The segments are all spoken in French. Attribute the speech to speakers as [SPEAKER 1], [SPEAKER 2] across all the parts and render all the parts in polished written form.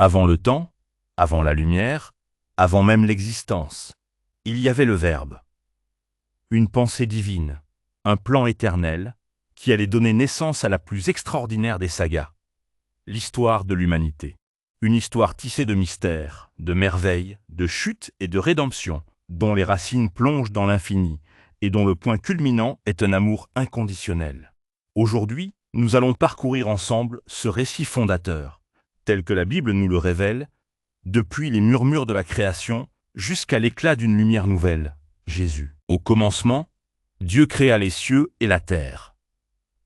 [SPEAKER 1] Avant le temps, avant la lumière, avant même l'existence, il y avait le Verbe. Une pensée divine, un plan éternel, qui allait donner naissance à la plus extraordinaire des sagas, l'histoire de l'humanité. Une histoire tissée de mystères, de merveilles, de chutes et de rédemption, dont les racines plongent dans l'infini et dont le point culminant est un amour inconditionnel. Aujourd'hui, nous allons parcourir ensemble ce récit fondateur, tel que la Bible nous le révèle, depuis les murmures de la création jusqu'à l'éclat d'une lumière nouvelle, Jésus. Au commencement, Dieu créa les cieux et la terre.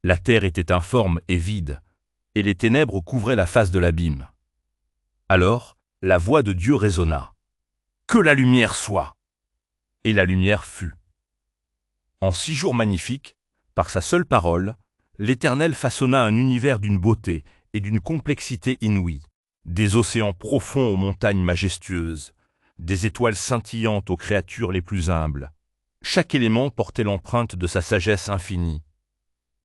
[SPEAKER 1] La terre était informe et vide, et les ténèbres couvraient la face de l'abîme. Alors, la voix de Dieu résonna. « Que la lumière soit !» Et la lumière fut. En 6 jours magnifiques, par sa seule parole, l'Éternel façonna un univers d'une beauté et d'une complexité inouïe. Des océans profonds aux montagnes majestueuses, des étoiles scintillantes aux créatures les plus humbles. Chaque élément portait l'empreinte de sa sagesse infinie.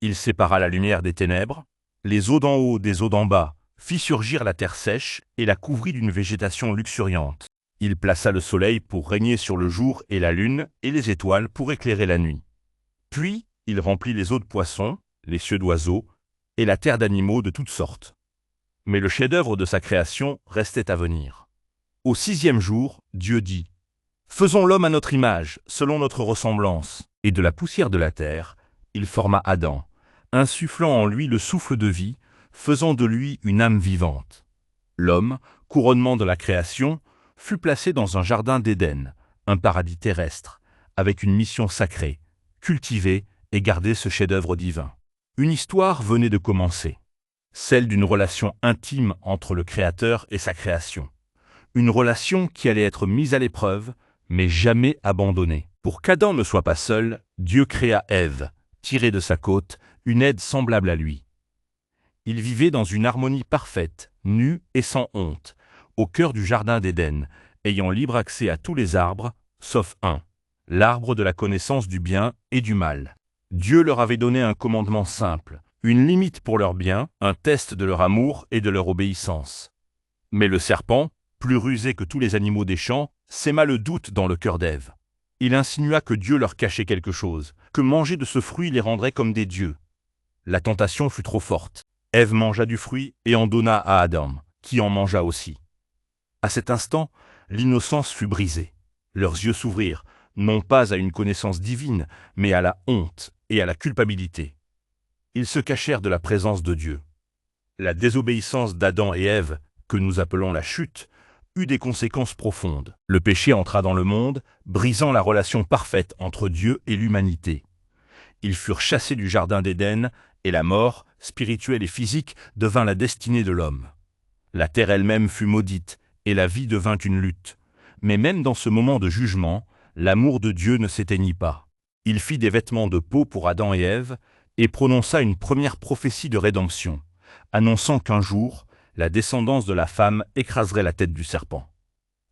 [SPEAKER 1] Il sépara la lumière des ténèbres, les eaux d'en haut des eaux d'en bas, fit surgir la terre sèche et la couvrit d'une végétation luxuriante. Il plaça le soleil pour régner sur le jour et la lune et les étoiles pour éclairer la nuit. Puis, il remplit les eaux de poissons, les cieux d'oiseaux et la terre d'animaux de toutes sortes. Mais le chef-d'œuvre de sa création restait à venir. Au 6e jour, Dieu dit « Faisons l'homme à notre image, selon notre ressemblance. » Et de la poussière de la terre, il forma Adam, insufflant en lui le souffle de vie, faisant de lui une âme vivante. L'homme, couronnement de la création, fut placé dans un jardin d'Éden, un paradis terrestre, avec une mission sacrée, cultiver et garder ce chef-d'œuvre divin. Une histoire venait de commencer, celle d'une relation intime entre le Créateur et sa création. Une relation qui allait être mise à l'épreuve, mais jamais abandonnée. Pour qu'Adam ne soit pas seul, Dieu créa Ève, tirée de sa côte, une aide semblable à lui. Ils vivaient dans une harmonie parfaite, nus et sans honte, au cœur du jardin d'Éden, ayant libre accès à tous les arbres, sauf un, l'arbre de la connaissance du bien et du mal. Dieu leur avait donné un commandement simple, une limite pour leur bien, un test de leur amour et de leur obéissance. Mais le serpent, plus rusé que tous les animaux des champs, sêma le doute dans le cœur d'Ève. Il insinua que Dieu leur cachait quelque chose, que manger de ce fruit les rendrait comme des dieux. La tentation fut trop forte. Ève mangea du fruit et en donna à Adam, qui en mangea aussi. À cet instant, l'innocence fut brisée. Leurs yeux s'ouvrirent, non pas à une connaissance divine, mais à la honte et à la culpabilité. Ils se cachèrent de la présence de Dieu. La désobéissance d'Adam et Ève, que nous appelons la chute, eut des conséquences profondes. Le péché entra dans le monde, brisant la relation parfaite entre Dieu et l'humanité. Ils furent chassés du jardin d'Éden, et la mort, spirituelle et physique, devint la destinée de l'homme. La terre elle-même fut maudite, et la vie devint une lutte. Mais même dans ce moment de jugement, l'amour de Dieu ne s'éteignit pas. Il fit des vêtements de peau pour Adam et Ève, et prononça une première prophétie de rédemption, annonçant qu'un jour, la descendance de la femme écraserait la tête du serpent.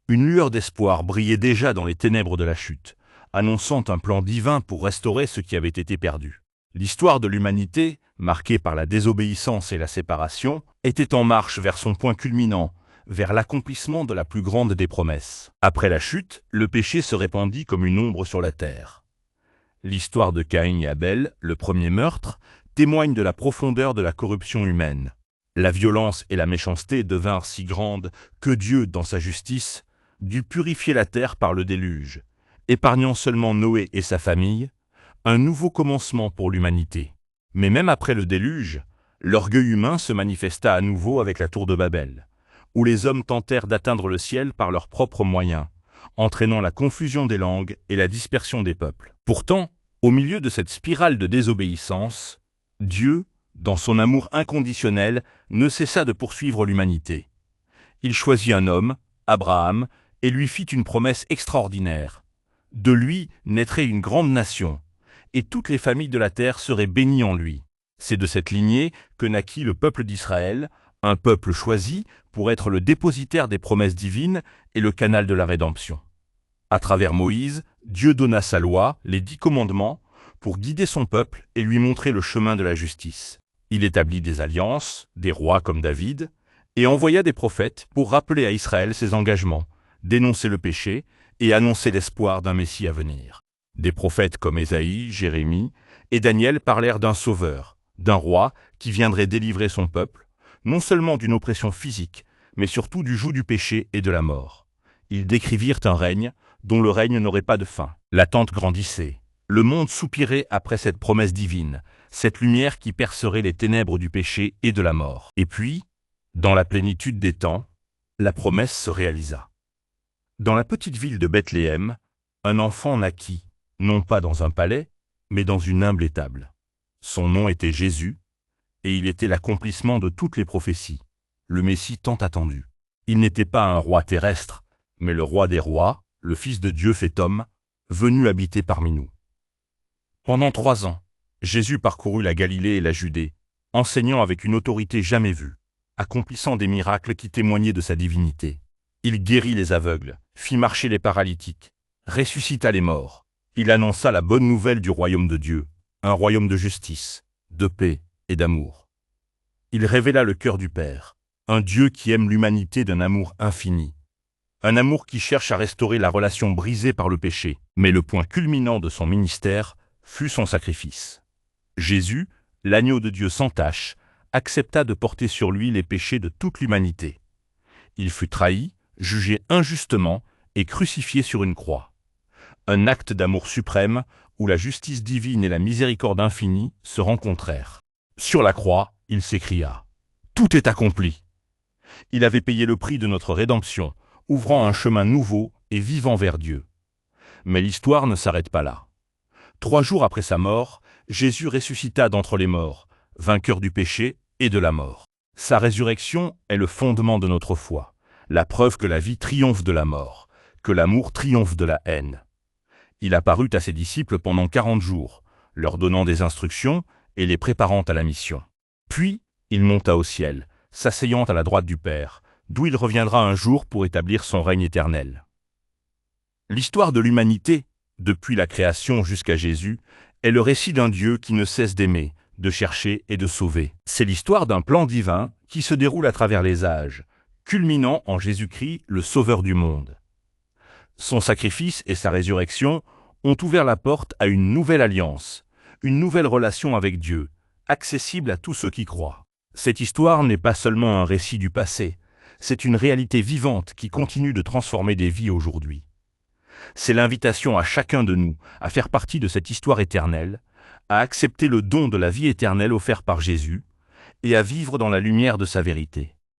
[SPEAKER 1] Une lueur d'espoir brillait déjà dans les ténèbres de la chute, annonçant un plan divin pour restaurer ce qui avait été perdu. L'histoire de l'humanité, marquée par la désobéissance et la séparation, était en marche vers son point culminant, vers l'accomplissement de la plus grande des promesses. Après la chute, le péché se répandit comme une ombre sur la terre. L'histoire de Caïn et Abel, le premier meurtre, témoigne de la profondeur de la corruption humaine. La violence et la méchanceté devinrent si grandes que Dieu, dans sa justice, dut purifier la terre par le déluge, épargnant seulement Noé et sa famille, un nouveau commencement pour l'humanité. Mais même après le déluge, l'orgueil humain se manifesta à nouveau avec la tour de Babel, où les hommes tentèrent d'atteindre le ciel par leurs propres moyens, entraînant la confusion des langues et la dispersion des peuples. Pourtant, au milieu de cette spirale de désobéissance, Dieu, dans son amour inconditionnel, ne cessa de poursuivre l'humanité. Il choisit un homme, Abraham, et lui fit une promesse extraordinaire. De lui naîtrait une grande nation, et toutes les familles de la terre seraient bénies en lui. C'est de cette lignée que naquit le peuple d'Israël, un peuple choisi pour être le dépositaire des promesses divines et le canal de la rédemption. À travers Moïse, Dieu donna sa loi, les 10 commandements, pour guider son peuple et lui montrer le chemin de la justice. Il établit des alliances, des rois comme David, et envoya des prophètes pour rappeler à Israël ses engagements, dénoncer le péché et annoncer l'espoir d'un Messie à venir. Des prophètes comme Ésaïe, Jérémie et Daniel parlèrent d'un sauveur, d'un roi qui viendrait délivrer son peuple, non seulement d'une oppression physique, mais surtout du joug du péché et de la mort. Ils décrivirent un règne dont le règne n'aurait pas de fin. L'attente grandissait. Le monde soupirait après cette promesse divine, cette lumière qui percerait les ténèbres du péché et de la mort. Et puis, dans la plénitude des temps, la promesse se réalisa. Dans la petite ville de Bethléem, un enfant naquit, non pas dans un palais, mais dans une humble étable. Son nom était Jésus, et il était l'accomplissement de toutes les prophéties, le Messie tant attendu. Il n'était pas un roi terrestre, mais le roi des rois, le Fils de Dieu fait homme, venu habiter parmi nous. Pendant 3 ans, Jésus parcourut la Galilée et la Judée, enseignant avec une autorité jamais vue, accomplissant des miracles qui témoignaient de sa divinité. Il guérit les aveugles, fit marcher les paralytiques, ressuscita les morts. Il annonça la bonne nouvelle du royaume de Dieu, un royaume de justice, de paix et d'amour. Il révéla le cœur du Père, un Dieu qui aime l'humanité d'un amour infini, un amour qui cherche à restaurer la relation brisée par le péché. Mais le point culminant de son ministère fut son sacrifice. Jésus, l'agneau de Dieu sans tache, accepta de porter sur lui les péchés de toute l'humanité. Il fut trahi, jugé injustement et crucifié sur une croix. Un acte d'amour suprême où la justice divine et la miséricorde infinie se rencontrèrent. Sur la croix, il s'écria « Tout est accompli ». Il avait payé le prix de notre rédemption, ouvrant un chemin nouveau et vivant vers Dieu. Mais l'histoire ne s'arrête pas là. 3 jours après sa mort, Jésus ressuscita d'entre les morts, vainqueur du péché et de la mort. Sa résurrection est le fondement de notre foi, la preuve que la vie triomphe de la mort, que l'amour triomphe de la haine. Il apparut à ses disciples pendant 40 jours, leur donnant des instructions et les préparant à la mission. Puis, il monta au ciel, s'asseyant à la droite du Père, d'où il reviendra un jour pour établir son règne éternel. L'histoire de l'humanité, depuis la création jusqu'à Jésus, est le récit d'un Dieu qui ne cesse d'aimer, de chercher et de sauver. C'est l'histoire d'un plan divin qui se déroule à travers les âges, culminant en Jésus-Christ, le Sauveur du monde. Son sacrifice et sa résurrection ont ouvert la porte à une nouvelle alliance, une nouvelle relation avec Dieu, accessible à tous ceux qui croient. Cette histoire n'est pas seulement un récit du passé, c'est une réalité vivante qui continue de transformer des vies aujourd'hui. C'est l'invitation à chacun de nous à faire partie de cette histoire éternelle, à accepter le don de la vie éternelle offert par Jésus et à vivre dans la lumière de sa vérité.